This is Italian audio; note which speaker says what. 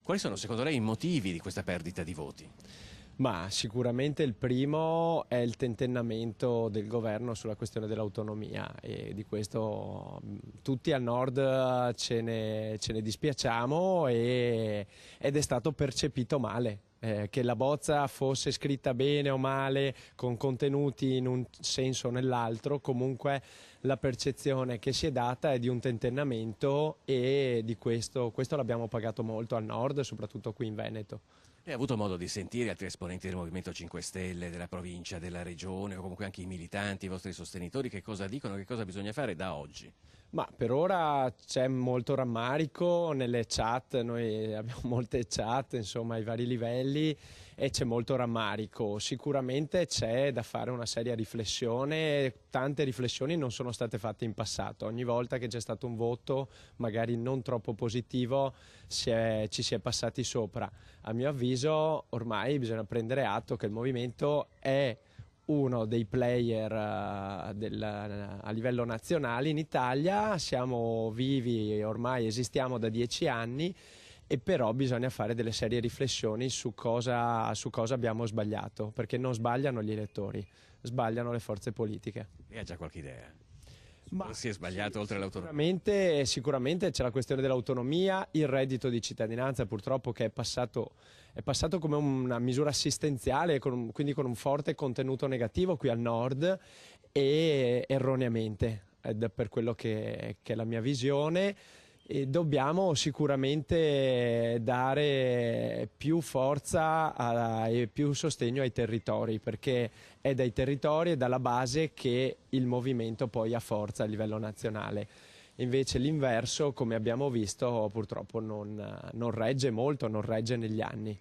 Speaker 1: Quali sono secondo lei i motivi di questa perdita di voti?
Speaker 2: Ma sicuramente il primo è il tentennamento del governo sulla questione dell'autonomia e di questo tutti al nord ce ne dispiacciamo ed è stato percepito male. Che la bozza fosse scritta bene o male, con contenuti in un senso o nell'altro, comunque la percezione che si è data è di un tentennamento e di questo l'abbiamo pagato molto al nord, soprattutto qui in Veneto.
Speaker 1: Lei ha avuto modo di sentire altri esponenti del Movimento 5 Stelle, della provincia, della regione o comunque anche i militanti, i vostri sostenitori, che cosa dicono, che cosa bisogna fare da oggi?
Speaker 2: Ma per ora c'è molto rammarico nelle chat, noi abbiamo molte chat insomma ai vari livelli e c'è molto rammarico. Sicuramente c'è da fare una seria riflessione, tante riflessioni non sono state fatte in passato, ogni volta che c'è stato un voto magari non troppo positivo ci si è passati sopra. A mio avviso ormai bisogna prendere atto che il movimento è uno dei player a livello nazionale in Italia, siamo vivi, ormai esistiamo da 10 anni e però bisogna fare delle serie riflessioni su cosa abbiamo sbagliato, perché non sbagliano gli elettori, sbagliano le forze politiche.
Speaker 1: Lei ha già qualche idea?
Speaker 2: Ma
Speaker 1: Si è sbagliato oltre all'autonomia?
Speaker 2: Sicuramente c'è la questione dell'autonomia, il reddito di cittadinanza purtroppo che è passato come una misura assistenziale, quindi con un forte contenuto negativo qui al nord e erroneamente, ed per quello che è la mia visione. E dobbiamo sicuramente dare più forza e più sostegno ai territori, perché è dai territori e dalla base che il movimento poi ha forza a livello nazionale. Invece l'inverso, come abbiamo visto, purtroppo non regge molto, non regge negli anni.